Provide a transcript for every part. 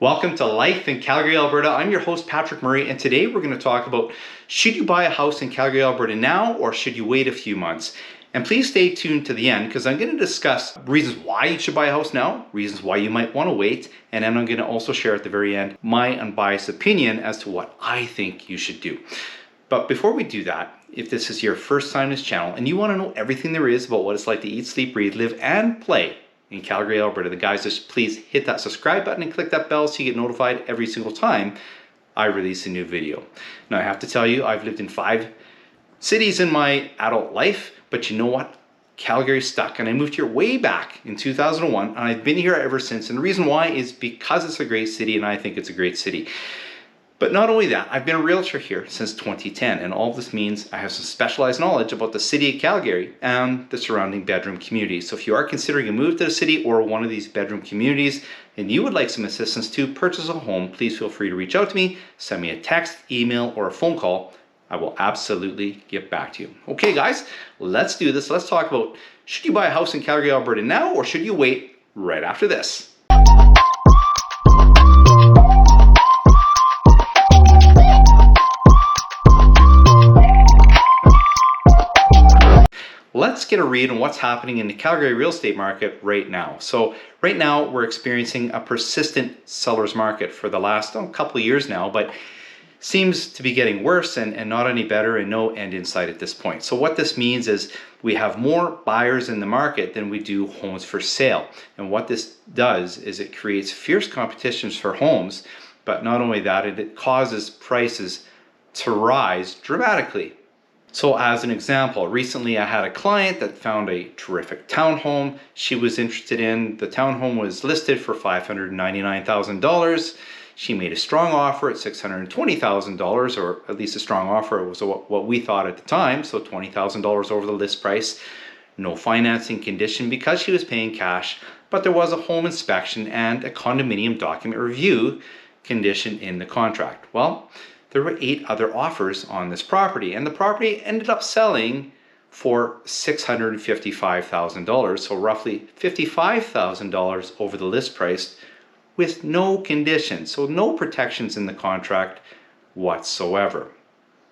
Welcome to Life in Calgary, Alberta. I'm your host, Patrick Murray, and today we're going to talk about should you buy a house in Calgary, Alberta now, or should you wait a few months? And please stay tuned to the end because I'm going to discuss reasons why you should buy a house now, reasons why you might want to wait, and then I'm going to also share at the very end my unbiased opinion as to what I think you should do. But before we do that, if this is your first time on this channel and you want to know everything there is about what it's like to eat, sleep, breathe, live, and play in Calgary, Alberta, the guys, just please hit that subscribe button and click that bell so you get notified every single time I release a new video. Now I have to tell you, I've lived in 5 cities in my adult life, but you know what? Calgary stuck, and I moved here way back in 2001, and I've been here ever since. And the reason why is because it's a great city, and I think it's a great city. But not only that, I've been a realtor here since 2010, and all this means I have some specialized knowledge about the city of Calgary and the surrounding bedroom communities. So if you are considering a move to the city or one of these bedroom communities and you would like some assistance to purchase a home, please feel free to reach out to me, send me a text, email, or a phone call. I will absolutely get back to you. Okay guys, let's do this. Let's talk about, should you buy a house in Calgary, Alberta now, or should you wait right after this? Let's get a read on what's happening in the Calgary real estate market right now. So right now we're experiencing a persistent seller's market for the last couple of years now, but seems to be getting worse and not any better, and no end in sight at this point. So what this means is we have more buyers in the market than we do homes for sale. And what this does is it creates fierce competitions for homes, but not only that, it causes prices to rise dramatically. So as an example, recently I had a client that found a terrific townhome she was interested in. The townhome was listed for $599,000. She made a strong offer at $620,000, or at least a strong offer. It was what we thought at the time, so $20,000 over the list price. No financing condition because she was paying cash, but there was a home inspection and a condominium document review condition in the contract. Well, there were 8 other offers on this property, and the property ended up selling for $655,000, so roughly $55,000 over the list price with no conditions, so no protections in the contract whatsoever.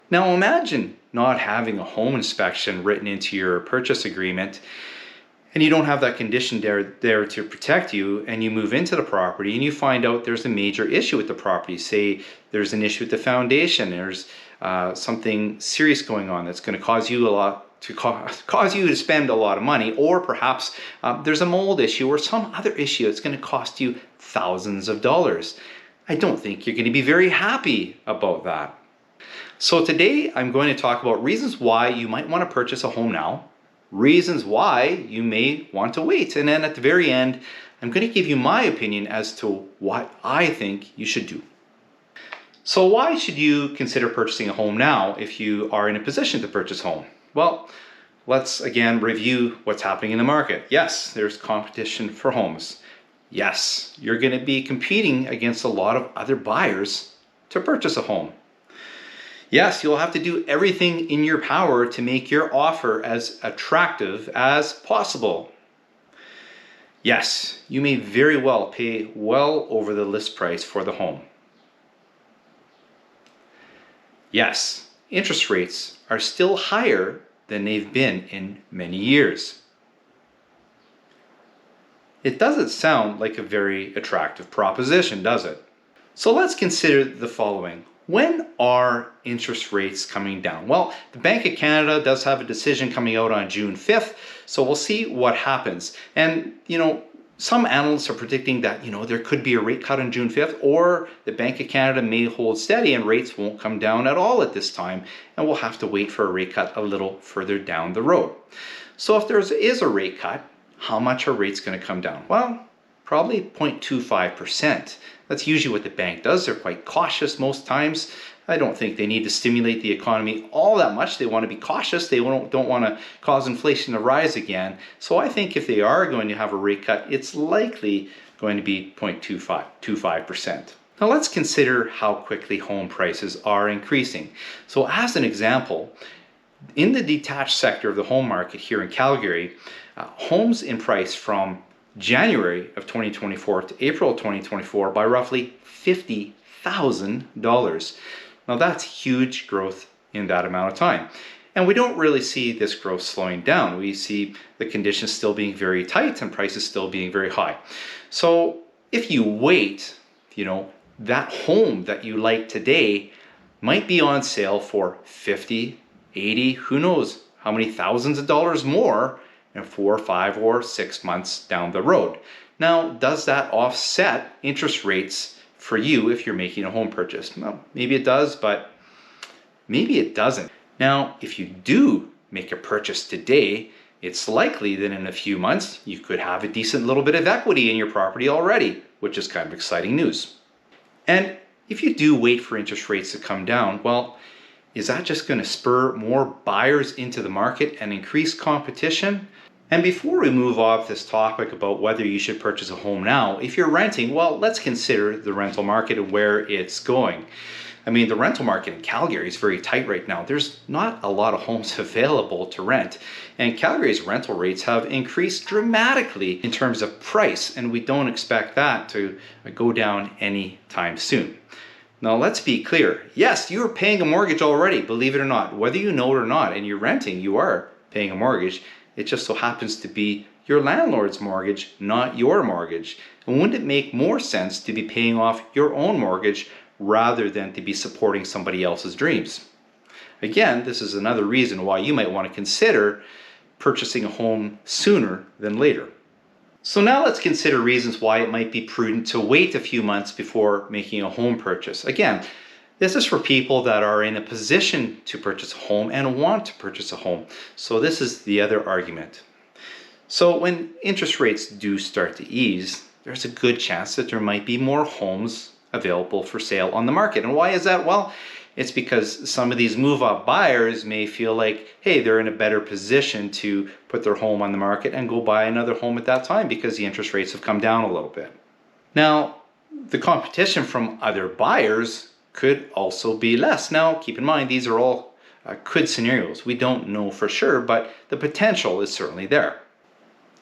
Now imagine not having a home inspection written into your purchase agreement, and you don't have that condition there to protect you, and you move into the property and you find out there's a major issue with the property. Say there's an issue with the foundation, there's something serious going on that's going to cause you cause you to spend a lot of money, or perhaps there's a mold issue or some other issue that's going to cost you thousands of dollars. I don't think you're going to be very happy about that. So today I'm going to talk about reasons why you might want to purchase a home now, reasons why you may want to wait, and then at the very end I'm going to give you my opinion as to what I think you should do. So why should you consider purchasing a home now if you are in a position to purchase a home? Well, let's again review what's happening in the market. Yes, there's competition for homes. Yes, you're going to be competing against a lot of other buyers to purchase a home. Yes, you'll have to do everything in your power to make your offer as attractive as possible. Yes, you may very well pay well over the list price for the home. Yes, interest rates are still higher than they've been in many years. It doesn't sound like a very attractive proposition, does it? So let's consider the following. When are interest rates coming down? Well, the Bank of Canada does have a decision coming out on June 5th, so we'll see what happens. And, some analysts are predicting that, there could be a rate cut on June 5th, or the Bank of Canada may hold steady and rates won't come down at all at this time, and we'll have to wait for a rate cut a little further down the road. So if there is a rate cut, how much are rates going to come down? Well, probably 0.25%. That's usually what the bank does. They're quite cautious most times. I don't think they need to stimulate the economy all that much. They want to be cautious. They don't want to cause inflation to rise again. So I think if they are going to have a rate cut, it's likely going to be 0.25%. Now let's consider how quickly home prices are increasing. So as an example, in the detached sector of the home market here in Calgary, homes in price from January of 2024 to April 2024 by roughly $50,000. Now that's huge growth in that amount of time. And we don't really see this growth slowing down. We see the conditions still being very tight and prices still being very high. So if you wait, that home that you like today might be on sale for 50, 80, who knows how many thousands of dollars more in 4, 5, or 6 months down the road. Now, does that offset interest rates for you if you're making a home purchase? Well, maybe it does, but maybe it doesn't. Now, if you do make a purchase today, it's likely that in a few months you could have a decent little bit of equity in your property already, which is kind of exciting news. And if you do wait for interest rates to come down, well, is that just going to spur more buyers into the market and increase competition? And before we move off this topic about whether you should purchase a home now, if you're renting, well, let's consider the rental market and where it's going. I mean, the rental market in Calgary is very tight right now. There's not a lot of homes available to rent. And Calgary's rental rates have increased dramatically in terms of price, and we don't expect that to go down anytime soon. Now, let's be clear. Yes, you're paying a mortgage already, believe it or not. Whether you know it or not, and you're renting, you are paying a mortgage. It just so happens to be your landlord's mortgage, not your mortgage. And wouldn't it make more sense to be paying off your own mortgage rather than to be supporting somebody else's dreams? Again, this is another reason why you might want to consider purchasing a home sooner than later. So now let's consider reasons why it might be prudent to wait a few months before making a home purchase. Again, this is for people that are in a position to purchase a home and want to purchase a home. So this is the other argument. So when interest rates do start to ease, there's a good chance that there might be more homes available for sale on the market. And why is that? Well, it's because some of these move-up buyers may feel like, hey, they're in a better position to put their home on the market and go buy another home at that time because the interest rates have come down a little bit. Now, the competition from other buyers could also be less. Now, keep in mind, these are all could scenarios. We don't know for sure, but the potential is certainly there.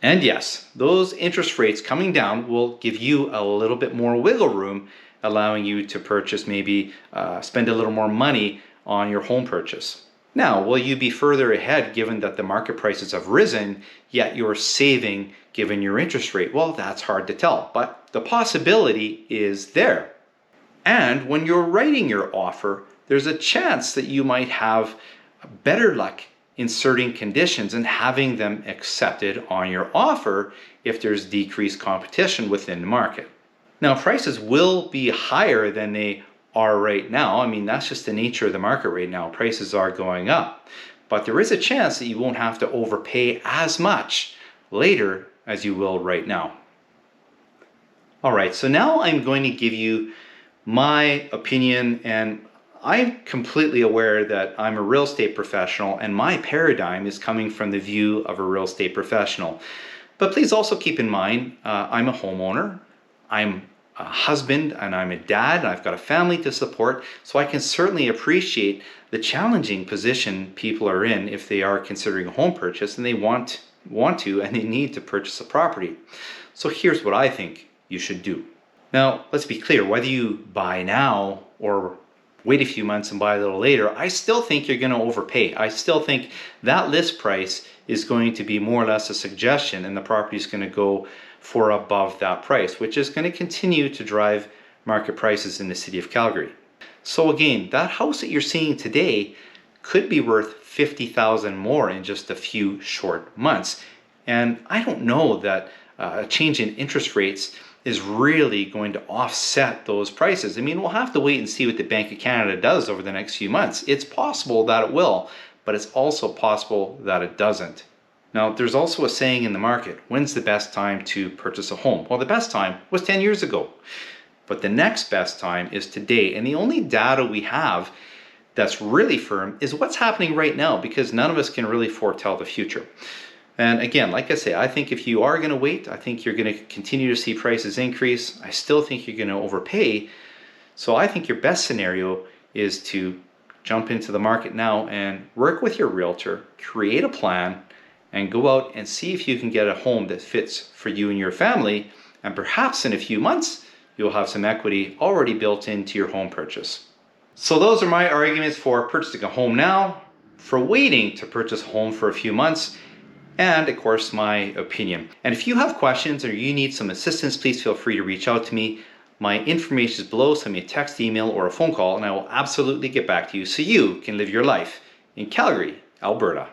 And yes, those interest rates coming down will give you a little bit more wiggle room, allowing you to purchase, maybe spend a little more money on your home purchase. Now, will you be further ahead given that the market prices have risen, yet you're saving given your interest rate? Well, that's hard to tell, but the possibility is there. And when you're writing your offer, there's a chance that you might have better luck inserting conditions and having them accepted on your offer if there's decreased competition within the market. Now, prices will be higher than they are right now. I mean, that's just the nature of the market right now. Prices are going up. But there is a chance that you won't have to overpay as much later as you will right now. All right, so now I'm going to give you my opinion, and I'm completely aware that I'm a real estate professional and my paradigm is coming from the view of a real estate professional. But please also keep in mind, I'm a homeowner. I'm a husband and I'm a dad. I've got a family to support, so I can certainly appreciate the challenging position people are in if they are considering a home purchase and they want to and they need to purchase a property. So here's what I think you should do. Now, let's be clear, whether you buy now or wait a few months and buy a little later, I still think you're going to overpay. I still think that list price is going to be more or less a suggestion and the property is going to go for above that price, which is going to continue to drive market prices in the city of Calgary. So again, that house that you're seeing today could be worth $50,000 more in just a few short months. And I don't know that a change in interest rates is really going to offset those prices. I mean, we'll have to wait and see what the Bank of Canada does over the next few months. It's possible that it will, but it's also possible that it doesn't. Now, there's also a saying in the market, when's the best time to purchase a home? Well, the best time was 10 years ago, but the next best time is today. And the only data we have that's really firm is what's happening right now, because none of us can really foretell the future. And again, like I say, I think if you are going to wait, I think you're going to continue to see prices increase. I still think you're going to overpay. So I think your best scenario is to jump into the market now and work with your realtor, create a plan, and go out and see if you can get a home that fits for you and your family, and perhaps in a few months you'll have some equity already built into your home purchase. So those are my arguments for purchasing a home now, for waiting to purchase a home for a few months, and of course my opinion. And if you have questions or you need some assistance, please feel free to reach out to me. My information is below. Send me a text, email, or a phone call, and I will absolutely get back to you so you can live your life in Calgary, Alberta.